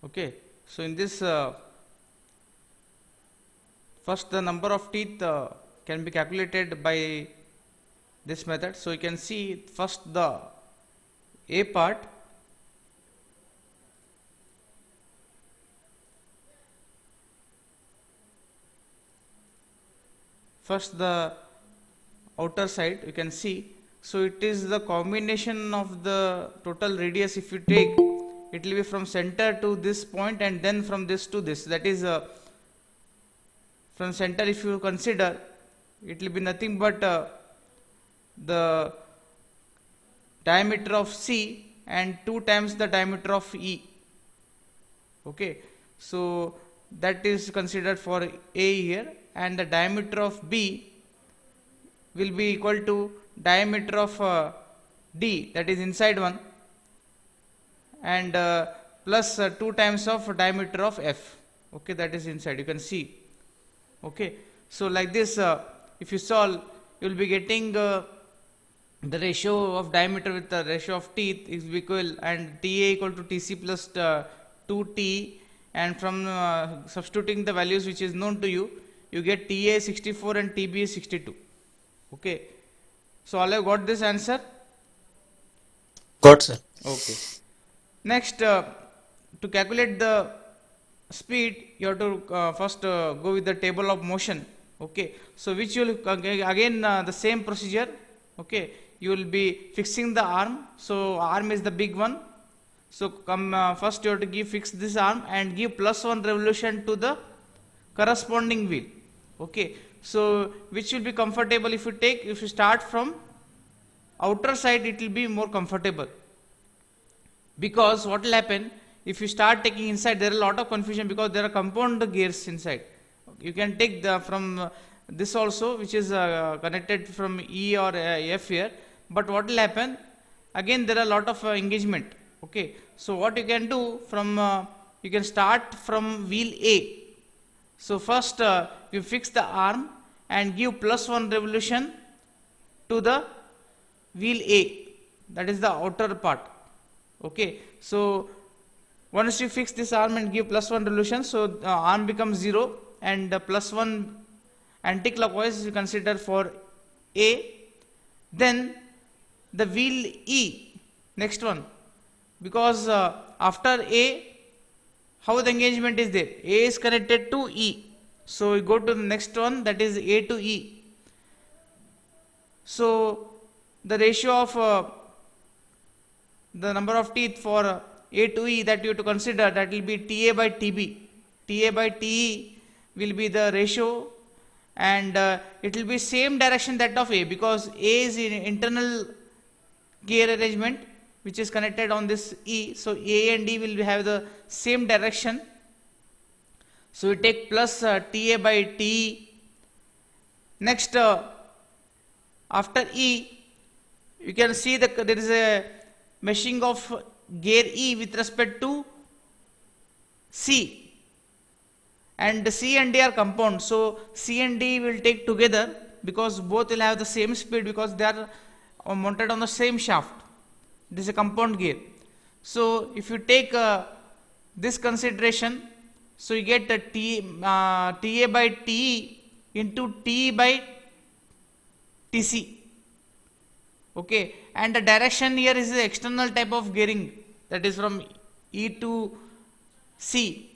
Okay, so in this first the number of teeth can be calculated by this method. So you can see first the A part. First the outer side you can see. So it is the combination of the total radius. If you take, it will be from center to this point and then from this to this, that is from center if you consider, it will be nothing but the diameter of C and 2 times the diameter of E. Okay, so that is considered for A here, and the diameter of B will be equal to diameter of D, that is inside one, and plus 2 times of diameter of F. Okay, that is inside, you can see. Okay, so like this if you solve, you will be getting the ratio of diameter with the ratio of teeth is equal, and TA equal to TC plus 2T, and from substituting the values which is known to you, you get TA 64 and TB 62. Okay, so all have got this answer. Got, sir. Okay, next to calculate the speed, you have to first go with the table of motion. Okay, so which you will again the same procedure. Okay, you will be fixing the arm. So arm is the big one. So come first you have to fix this arm and give +1 revolution to the corresponding wheel. Okay, so which will be comfortable if you start from outer side, it will be more comfortable, because what will happen if you start taking inside, there is a lot of confusion because there are compound gears inside. You can take the from this also, which is connected from E or F here, but what will happen, again there are a lot of engagement. Okay, so what you can do from you can start from wheel A. So first you fix the arm and give +1 revolution to the wheel A, that is the outer part. Okay, so once you fix this arm and give +1 revolution, so arm becomes 0 and +1 anticlockwise you consider for A. Then the wheel E, next one, because after A, how the engagement is there, A is connected to E, so we go to the next one, that is A to E. So the ratio of the number of teeth for A to E that you have to consider, that will be TA by TB. TA by TE will be the ratio, and it will be same direction that of A, because A is in internal gear arrangement which is connected on this E. So A and D will have the same direction. So we take plus TA by TE. Next after E, you can see that there is a meshing of gear E with respect to C, and C and D are compound, so C and D will take together because both will have the same speed, because they are mounted on the same shaft. This is a compound gear. So if you take this consideration, so you get TA by TE into T by TC. Okay, and the direction here is the external type of gearing, that is from E to C.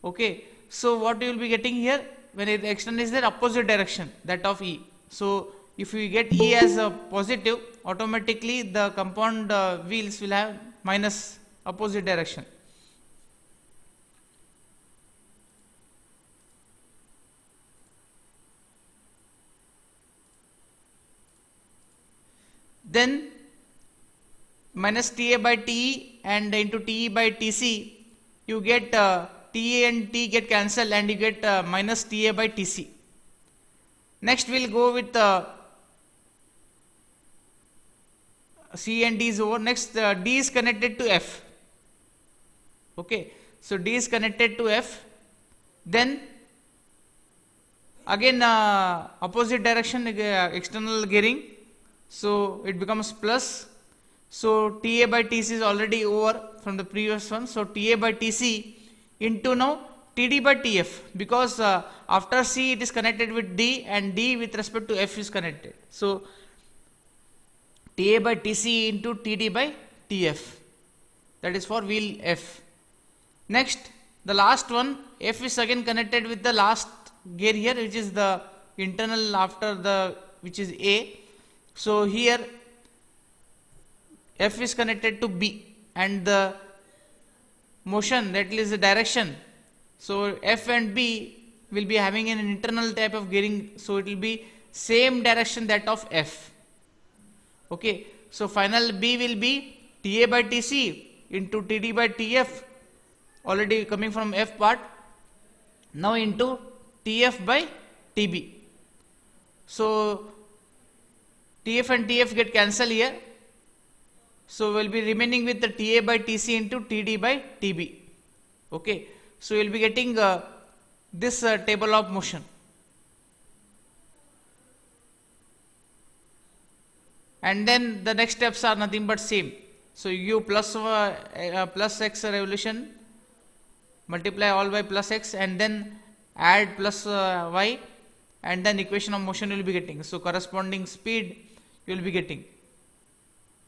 Okay, so what you will be getting here, when the external is there, opposite direction, that of E. So if you get E as a positive, automatically the compound wheels will have minus opposite direction. Then minus TA by TE and into TE by TC, you get TA and T get cancelled and you get minus TA by TC. Next we'll go with C and D is over. Next D is connected to F. Okay, so D is connected to F. Then again opposite direction, external gearing, so it becomes plus. So TA by TC is already over from the previous one, so TA by TC into now TD by TF, because after C it is connected with D and D with respect to F is connected. So TA by TC into TD by TF, that is for wheel F. Next, the last one, F is again connected with the last gear here, which is the internal after the, which is A. So here F is connected to B and the motion, that is the direction. So F and B will be having an internal type of gearing, so it will be same direction that of F. Okay, so final B will be TA by TC into TD by TF, already coming from F part, now into TF by TB. So TF and TF get cancelled here, so we'll be remaining with the TA by TC into TD by TB. Okay, so you'll be getting this table of motion. And then the next steps are nothing but same. So U plus x revolution, multiply all by plus x, and then add plus y, and then equation of motion you will be getting. So corresponding speed you will be getting.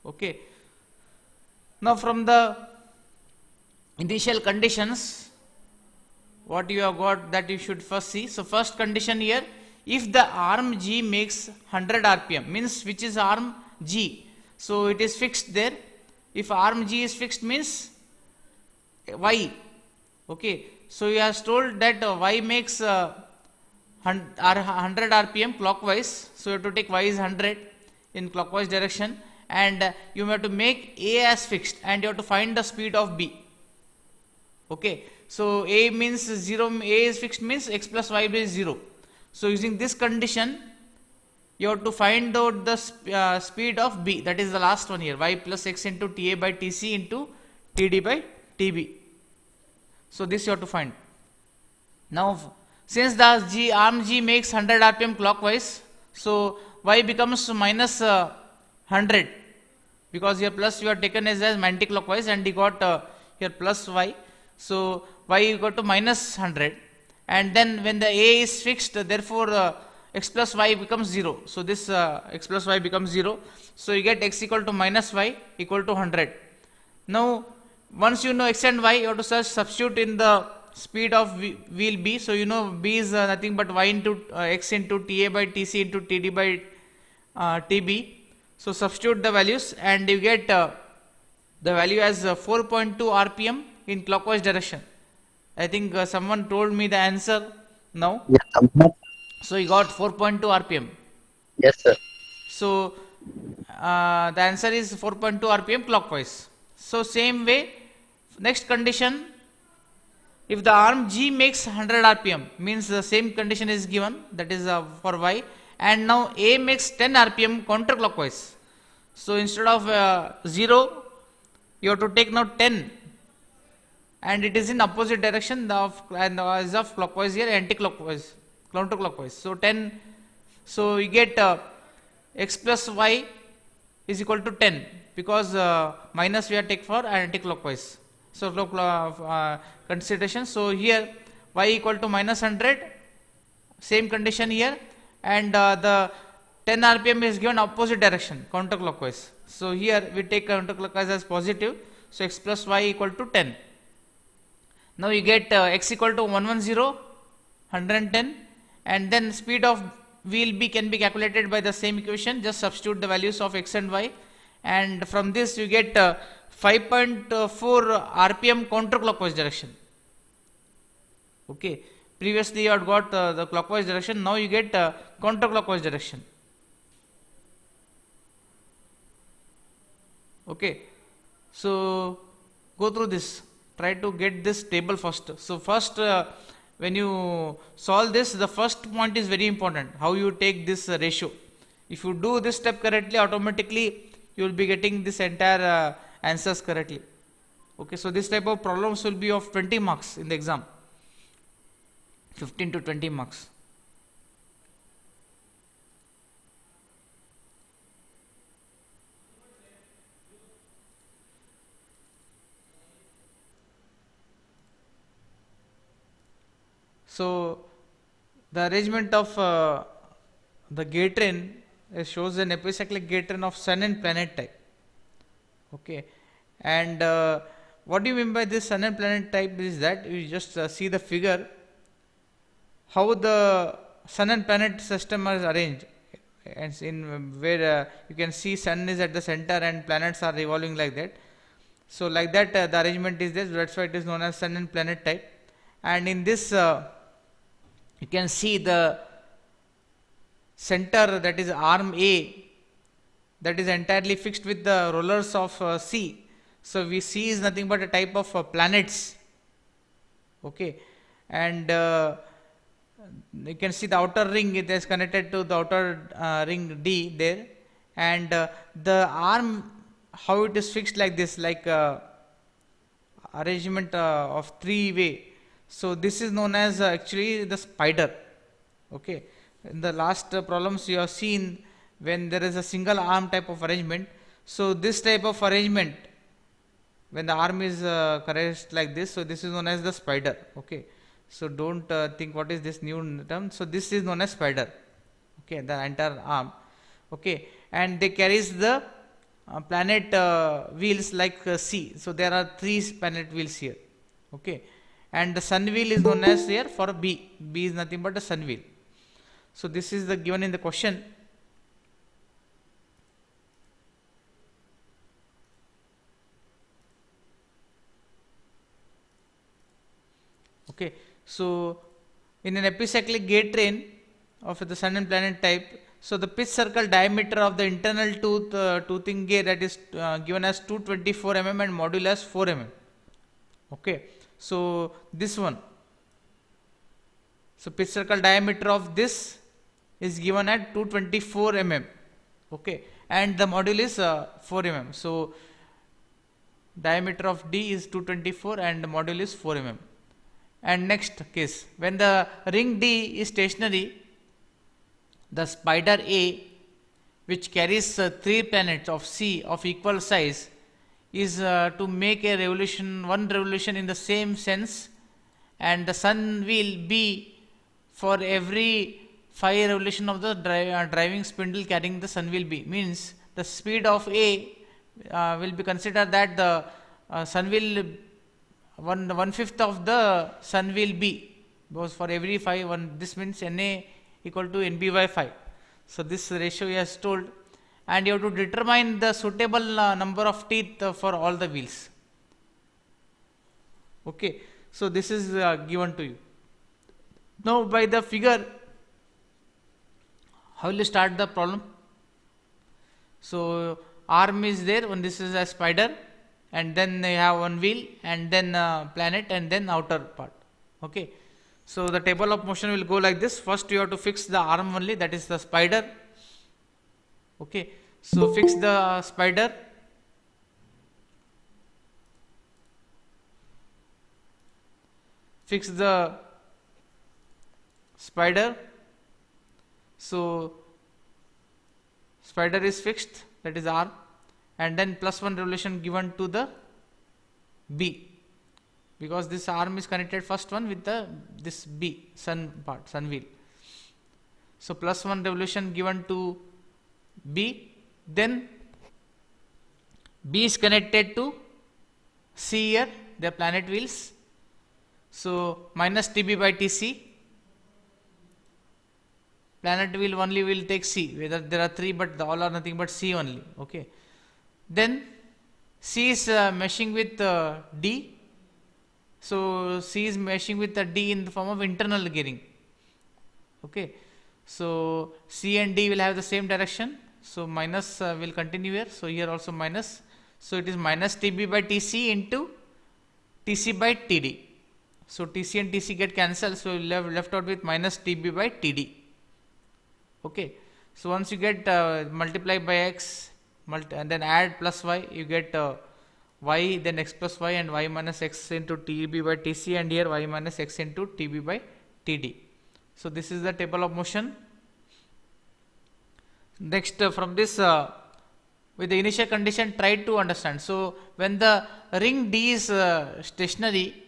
Okay. Now from the initial conditions, what you have got, that you should first see. So first condition here, if the arm G makes 100 rpm, means which is arm G, so it is fixed there. If arm G is fixed, means Y. Okay, so he has told that Y makes 100 rpm clockwise, so you have to take Y is 100 in clockwise direction, and you have to make A as fixed, and you have to find the speed of B. Okay, so A means 0, A is fixed means x plus y is 0. So using this condition, you have to find out the speed of B, that is the last one here, y plus x into TA by TC into TD by TB. So this you have to find. Now since the arm G makes 100 rpm clockwise, so y becomes minus 100, because here plus you are taken as anti-clockwise, and you got here plus y. So y you got to minus 100, and then when the A is fixed, therefore x plus y becomes 0. So this x plus y becomes 0. So you get x equal to minus y equal to 100. Now once you know x and y, you have to substitute in the speed of wheel B. So you know B is nothing but y into x into TA by TC into TD by TB. So substitute the values, and you get the value as 4.2 rpm in clockwise direction. I think someone told me the answer now. Yeah. So you got 4.2 rpm. Yes, sir. So the answer is 4.2 rpm clockwise. So same way, next condition, if the arm G makes 100 rpm, means the same condition is given, that is for y, and now A makes 10 rpm counterclockwise. So instead of 0, you have to take now 10, and it is in opposite direction as of clockwise here, anti-clockwise, counterclockwise. So 10, so you get x plus y is equal to 10, because minus we are take for anti-clockwise. So consideration. So here y equal to minus 100, same condition here, and the 10 rpm is given opposite direction, counterclockwise. So here we take counterclockwise as positive. So x plus y equal to 10. Now you get x equal to 110, 110, and then speed of wheel B can be calculated by the same equation. Just substitute the values of x and y, and from this you get 5.4 rpm counterclockwise direction. Okay, previously you had got the clockwise direction, now you get counterclockwise direction. Okay, so go through this, try to get this table first. So first when you solve this, the first point is very important, how you take this ratio. If you do this step correctly, automatically you will be getting this entire answers correctly. Okay, so this type of problems will be of 20 marks in the exam, 15 to 20 marks. So the arrangement of the gate train shows an epicyclic gate train of sun and planet type. Okay, and what do you mean by this sun and planet type is that you just see the figure how the sun and planet system are arranged, and in where you can see sun is at the center and planets are revolving like that. So like that the arrangement is this, that's why it is known as sun and planet type. And in this you can see the center, that is arm A, that is entirely fixed with the rollers of C. So we C is nothing but a type of planets. Okay, and you can see the outer ring, it is connected to the outer ring D there, and the arm, how it is fixed like this, like arrangement of three way. So this is known as actually the spider. Okay, in the last problems you have seen when there is a single arm type of arrangement. So this type of arrangement, when the arm is caressed like this, so this is known as the spider. Okay, so don't think what is this new term. So this is known as spider. Okay, the entire arm. Okay, and they carries the planet wheels like C. So there are three planet wheels here. Okay, and the sun wheel is known as here for B. B is nothing but a sun wheel. So this is the given in the question. Okay, so in an epicyclic gate train of the sun and planet type, so the pitch circle diameter of the internal toothing gear, that is given as 224 mm and module as 4 mm. Okay, so this one, so pitch circle diameter of this is given at 224 mm. Okay, and the module is 4 mm. So diameter of D is 224 and the module is 4 mm. And next case, when the ring D is stationary, the spider A, which carries three planets of C of equal size, is to make a revolution, one revolution in the same sense, and the sun wheel B for every 5 revolution of the driving spindle carrying the sun wheel B, means the speed of A will be considered that the sun wheel one fifth of the sun wheel B, because for every 5 this means Na equal to Nb by 5. So this ratio he has told, and you have to determine the suitable number of teeth for all the wheels. Okay, so this is given to you. Now by the figure, how will you start the problem? So arm is there, when this is a spider, and then they have one wheel, and then planet, and then outer part. Okay, so the table of motion will go like this. First you have to fix the arm only, that is the spider. Okay, so fix the spider. Fix the spider. So spider is fixed, that is arm, and then +1 revolution given to the B, because this arm is connected first one with the this B, sun part, sun wheel. So +1 revolution given to B, then B is connected to C here, the planet wheels. So minus TB by TC. Planet wheel only will take C, whether there are 3, but all are nothing but C only. Okay, then C is meshing with D. So C is meshing with the D in the form of internal gearing. Okay, so C and D will have the same direction. So minus will continue here. So here also minus. So it is minus TB by TC into TC by TD. So TC and TC get cancelled. So we will left out with minus TB by TD. Okay, so once you get multiply by x and then add plus y, you get y, then x plus y, and y minus x into TB by TC, and here y minus x into TB by TD. So this is the table of motion. Next, from this, with the initial condition, try to understand. So when the ring D is stationary,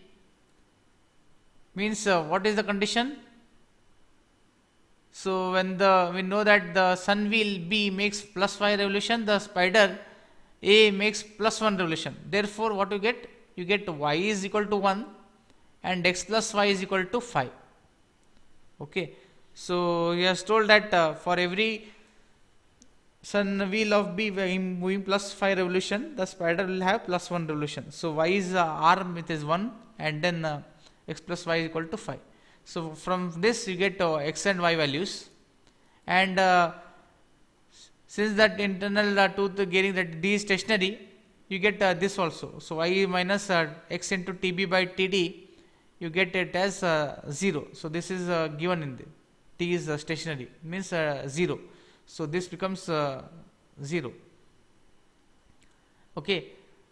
Means what is the condition? So when we know that the sun wheel B makes plus 5 revolution, the spider A makes plus 1 revolution. Therefore, what you get? You get y is equal to 1 and x plus y is equal to 5. Okay. So he has told that for every sun wheel of B moving plus 5 revolution, the spider will have plus 1 revolution. So y is arm, it is 1 and then x plus y is equal to 5. So from this you get x and y values, and since that internal tooth gearing, that D is stationary, you get this also. So y minus x into TB by TD, you get it as 0. So this is given in the T is stationary, means 0. So this becomes 0. Okay.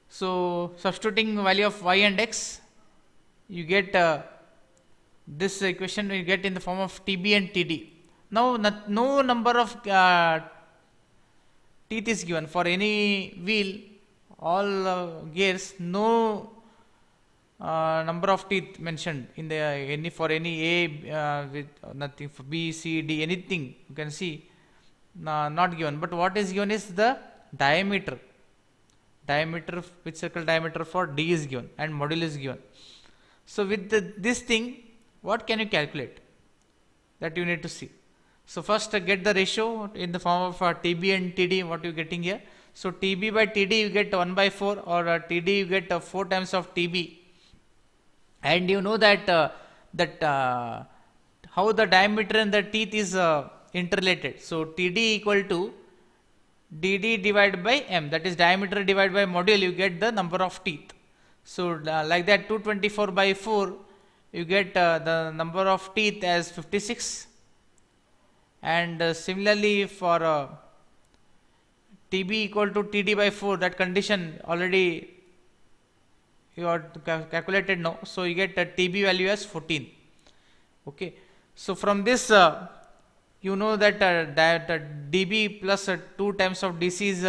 So substituting value of y and x, you get this equation you get in the form of TB and TD. Now no number of teeth is given for any wheel, all gears, no number of teeth mentioned in the any for any A with nothing for B, C, D, anything you can see not given. But what is given is the diameter, which circle diameter for D is given and module is given. So with this thing, what can you calculate? That you need to see. So first get the ratio in the form of TB and TD. What you getting here? So TB by TD you get 1 by 4, or TD you get 4 times of TB. And you know that how the diameter and the teeth is interrelated. So TD equal to DD divided by M, that is diameter divided by module, you get the number of teeth. So like that 224 by 4, you get the number of teeth as 56. And similarly for TB equal to TD by 4, that condition already you are calculated now. So you get a TB value as 14. Okay. So from this you know that DB plus 2 times of DC is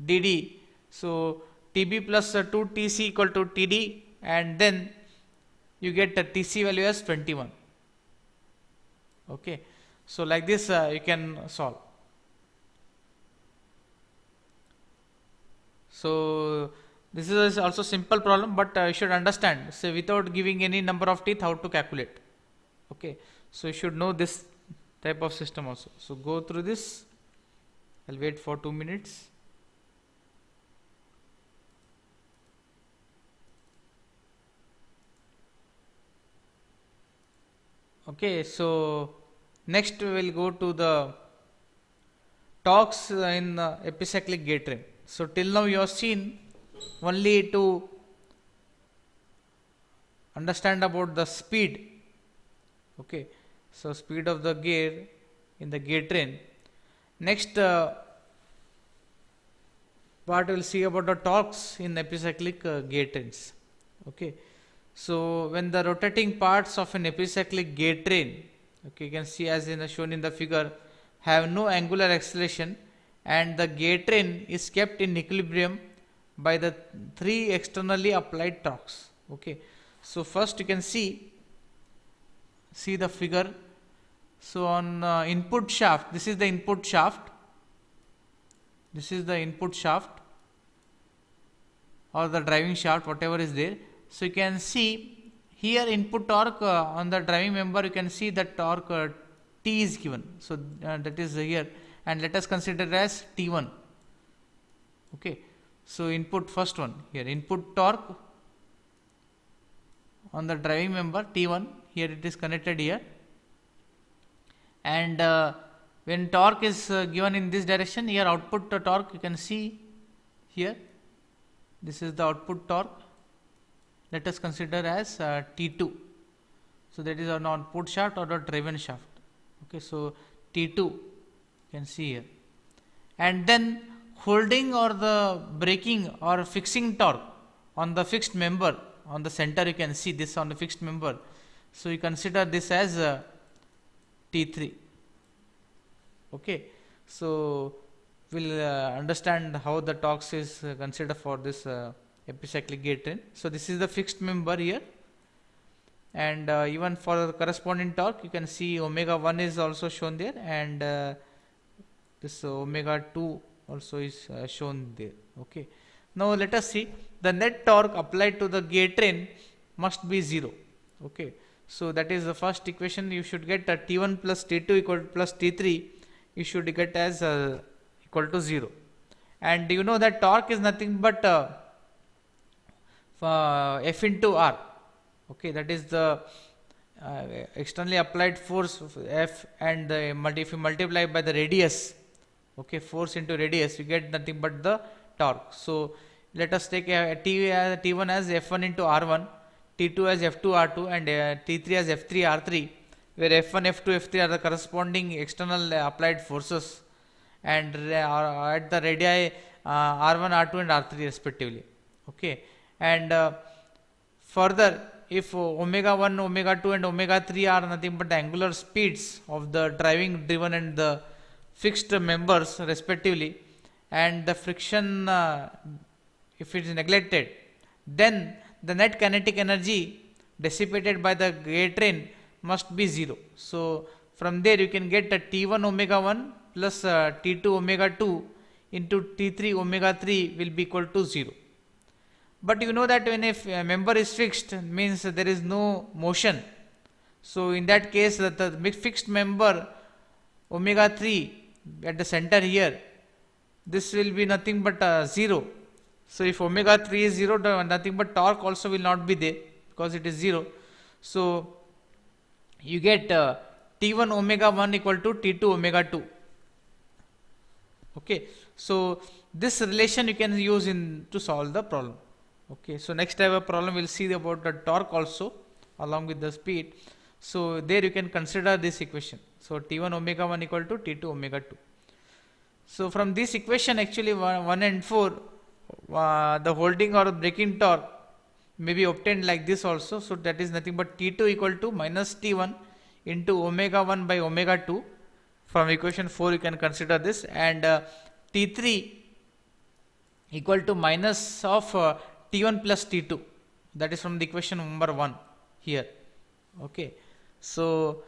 DD. So TB plus 2 TC equal to TD, and then you get a TC value as 21. Okay. So like this you can solve. So this is also simple problem, but you should understand, say without giving any number of teeth, how to calculate. Okay. So you should know this type of system also. So go through this. I'll wait for 2 minutes. Okay. So next we will go to the talks in epicyclic gate train. So till now you have seen only to understand about the speed. Okay. So speed of the gear in the gate train. Next part we will see about the torques in epicyclic gate trains. Okay. So when the rotating parts of an epicyclic gate train, okay, you can see as shown in the figure, have no angular acceleration, and the gate train is kept in equilibrium by the 3 externally applied torques. Okay. So first you can see the figure. So on input shaft, this is the input shaft. This is the input shaft or the driving shaft, whatever is there. So you can see here input torque on the driving member, you can see the torque T is given. So that is here, and let us consider as T1. Okay. So input first one here, input torque on the driving member T1, here it is connected here, and when torque is given in this direction, here output torque you can see here, this is the output torque. Let us consider as T2. So that is an output shaft or the driven shaft. Okay. So T2 you can see here, and then holding or the braking or fixing torque on the fixed member on the center, you can see this on the fixed member. So you consider this as T3. Okay. So we'll understand how the torques is considered for this epicyclic gate train. So this is the fixed member here, and even for the corresponding torque you can see omega 1 is also shown there, and this omega 2 also is shown there. Okay, now let us see the net torque applied to the gear train must be 0. Okay, so that is the first equation. You should get T1 plus T2 equal plus T3, you should get as equal to 0. And you know that torque is nothing but F into R. Okay, that is the externally applied force of F, and if you multiply by the radius, okay, force into radius, you get nothing but the torque. So let us take T1 as F1 into R1, T2 as F2 R2, and T3 as F3 R3, where F1, F2, F3 are the corresponding external applied forces, and at the radii R1, R2 and R3 respectively. Okay, and further, if omega 1, omega 2 and omega 3 are nothing but the angular speeds of the driving driven and the fixed members respectively, and the friction if it is neglected, then the net kinetic energy dissipated by the gear train must be 0. So from there you can get a T1 omega 1 plus T2 omega 2 into T3 omega 3 will be equal to 0. But you know that when a member is fixed, means there is no motion. So in that case, the fixed member omega 3 at the center here, this will be nothing but 0. So if omega 3 is 0, nothing but torque also will not be there because it is 0. So you get T1 omega 1 equal to T2 omega 2. Okay, so this relation you can use to solve the problem. Okay, so next type of problem we'll see about the torque also along with the speed. So there you can consider this equation. So T1 omega 1 equal to T2 omega 2. So from this equation actually 1 and 4, the holding or braking torque may be obtained like this also. So that is nothing but T2 equal to minus T1 into omega 1 by omega 2. From equation 4 you can consider this, and T3 equal to minus of T1 plus T2, that is from the equation number 1 here. Okay, so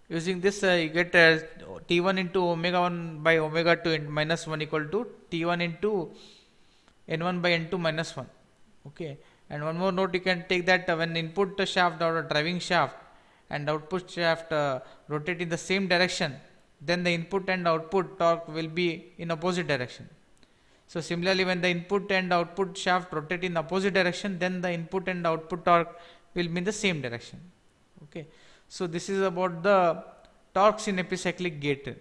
using this you get T1 into omega 1 by omega 2 and minus 1 equal to T1 into N1 by N2 minus 1. Okay, and one more note you can take that when input shaft or driving shaft and output shaft rotate in the same direction, then the input and output torque will be in opposite direction. So similarly, when the input and output shaft rotate in opposite direction, then the input and output torque will be in the same direction. Okay, so this is about the torques in epicyclic gear train.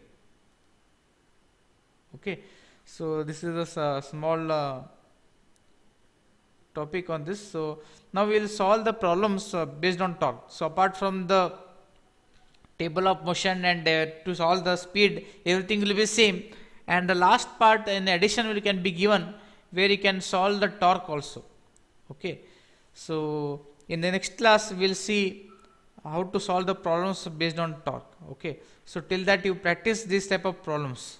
Okay, so this is a small topic on this. So now we will solve the problems based on torque. So apart from the table of motion and to solve the speed, everything will be same. And the last part in addition will can be given where you can solve the torque also. Okay, so in the next class we will see how to solve the problems based on torque. Okay, so till that you practice this type of problems.